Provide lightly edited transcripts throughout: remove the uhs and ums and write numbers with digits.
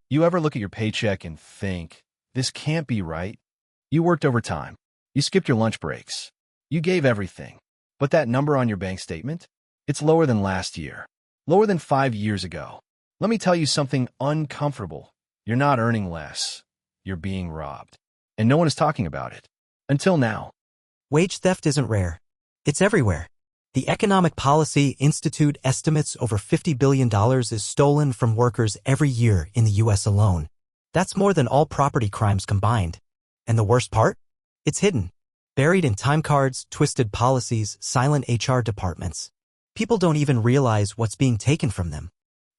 You ever look at your paycheck and think, this can't be right? You worked overtime. You skipped your lunch breaks. You gave everything. But that number on your bank statement? It's lower than last year. Lower than 5 years ago. Let me tell you something uncomfortable. You're not earning less. You're being robbed. And no one is talking about it. Until now. Wage theft isn't rare. It's everywhere. The Economic Policy Institute estimates over $50 billion is stolen from workers every year in the U.S. alone. That's more than all property crimes combined. And the worst part? It's hidden. Buried in time cards, twisted policies, silent HR departments. People don't even realize what's being taken from them.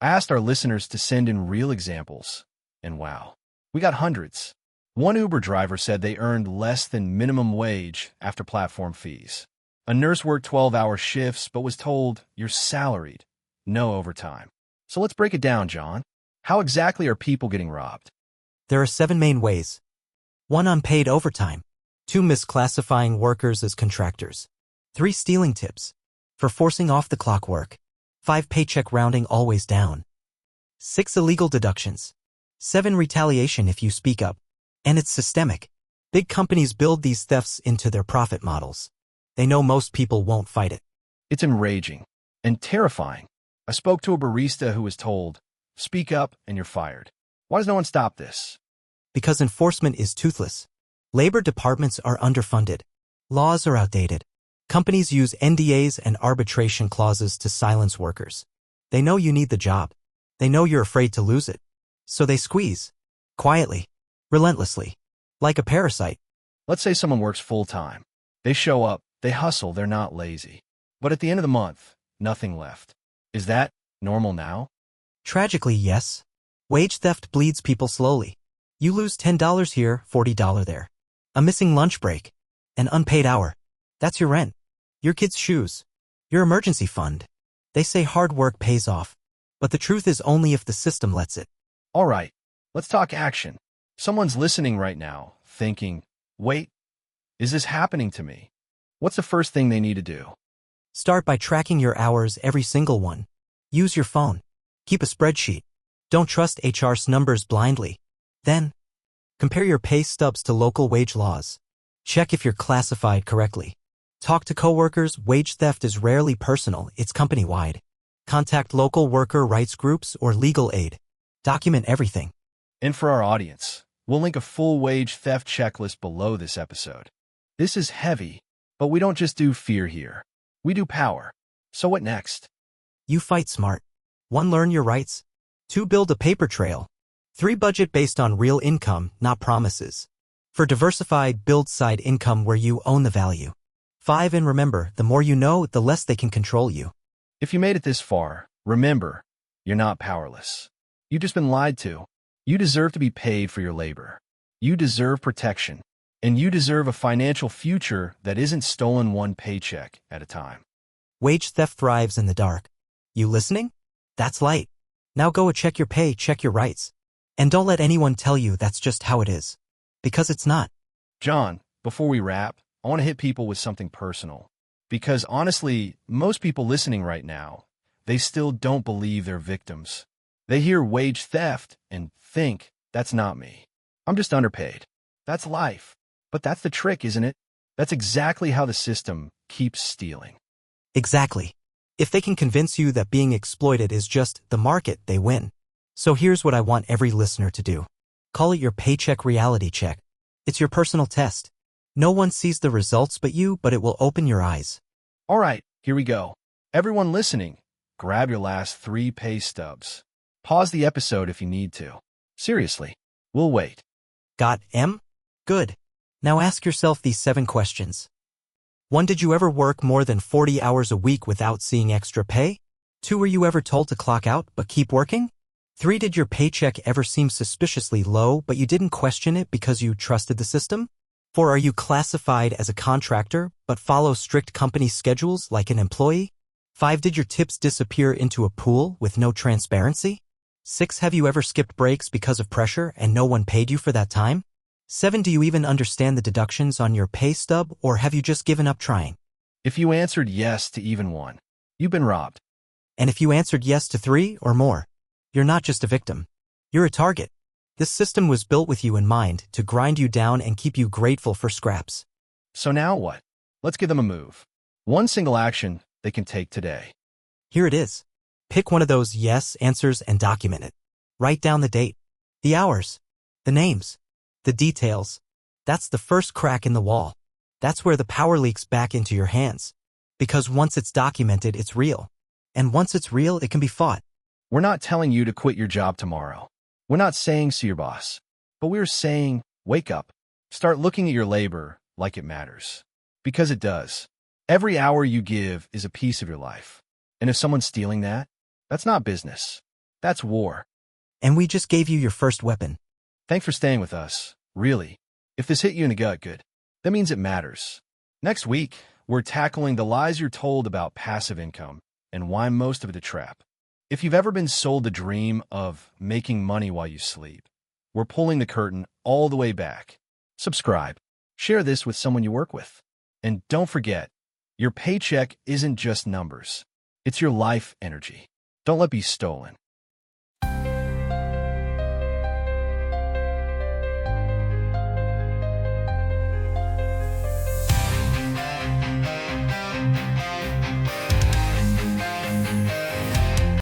I asked our listeners to send in real examples. And wow, we got hundreds. One Uber driver said they earned less than minimum wage after platform fees. A nurse worked 12-hour shifts but was told, you're salaried, no overtime. So let's break it down, John. How exactly are people getting robbed? There are 7 main ways. 1. Unpaid overtime. 2. Misclassifying workers as contractors. 3. Stealing tips. For forcing off-the-clock work. 5. Paycheck rounding always down. 6. Illegal deductions. 7. Retaliation if you speak up. And it's systemic. Big companies build these thefts into their profit models. They know most people won't fight it. It's enraging and terrifying. I spoke to a barista who was told, speak up and you're fired. Why does no one stop this? Because enforcement is toothless. Labor departments are underfunded. Laws are outdated. Companies use NDAs and arbitration clauses to silence workers. They know you need the job. They know you're afraid to lose it. So they squeeze. Quietly. Relentlessly. Like a parasite. Let's say someone works full-time. They show up. They hustle, they're not lazy. But at the end of the month, nothing left. Is that normal now? Tragically, yes. Wage theft bleeds people slowly. You lose $10 here, $40 there. A missing lunch break. An unpaid hour. That's your rent. Your kids' shoes. Your emergency fund. They say hard work pays off. But the truth is only if the system lets it. All right, let's talk action. Someone's listening right now, thinking, wait, is this happening to me? What's the first thing they need to do? Start by tracking your hours, every single one. Use your phone. Keep a spreadsheet. Don't trust HR's numbers blindly. Then, compare your pay stubs to local wage laws. Check if you're classified correctly. Talk to coworkers. Wage theft is rarely personal, it's company-wide. Contact local worker rights groups or legal aid. Document everything. And for our audience, we'll link a full wage theft checklist below this episode. This is heavy. But we don't just do fear here. We do power. So what next? You fight smart. 1. Learn your rights. 2. Build a paper trail. 3. Budget based on real income, not promises. For diversified, build side income where you own the value. 5. And remember, the more you know, the less they can control you. If you made it this far, remember, you're not powerless. You've just been lied to. You deserve to be paid for your labor. You deserve protection. And you deserve a financial future that isn't stolen one paycheck at a time. Wage theft thrives in the dark. You listening? That's light. Now go and check your pay, check your rights. And don't let anyone tell you that's just how it is. Because it's not. John, before we wrap, I want to hit people with something personal. Because honestly, most people listening right now, they still don't believe they're victims. They hear wage theft and think, that's not me. I'm just underpaid. That's life. But that's the trick, isn't it? That's exactly how the system keeps stealing. Exactly. If they can convince you that being exploited is just the market, they win. So here's what I want every listener to do. Call it your paycheck reality check. It's your personal test. No one sees the results but you, but it will open your eyes. All right, here we go. Everyone listening, grab your last 3 pay stubs. Pause the episode if you need to. Seriously, we'll wait. Got M? Good. Now ask yourself these 7 questions. 1. Did you ever work more than 40 hours a week without seeing extra pay? 2. Were you ever told to clock out but keep working? 3. Did your paycheck ever seem suspiciously low but you didn't question it because you trusted the system? 4. Are you classified as a contractor but follow strict company schedules like an employee? 5. Did your tips disappear into a pool with no transparency? 6. Have you ever skipped breaks because of pressure and no one paid you for that time? 7. Do you even understand the deductions on your pay stub, or have you just given up trying? If you answered yes to even 1, you've been robbed. And if you answered yes to 3 or more, you're not just a victim. You're a target. This system was built with you in mind to grind you down and keep you grateful for scraps. So now what? Let's give them a move. One single action they can take today. Here it is. Pick one of those yes answers and document it. Write down the date, the hours, the names, the details. That's the first crack in the wall. That's where the power leaks back into your hands. Because once it's documented, it's real. And once it's real, it can be fought. We're not telling you to quit your job tomorrow. We're not saying see your boss. But we're saying, wake up. Start looking at your labor like it matters. Because it does. Every hour you give is a piece of your life. And if someone's stealing that, that's not business. That's war. And we just gave you your first weapon. Thanks for staying with us. Really. If this hit you in the gut, good. That means it matters. Next week, we're tackling the lies you're told about passive income and why most of it a trap. If you've ever been sold the dream of making money while you sleep, we're pulling the curtain all the way back. Subscribe. Share this with someone you work with. And don't forget, your paycheck isn't just numbers. It's your life energy. Don't let it be stolen.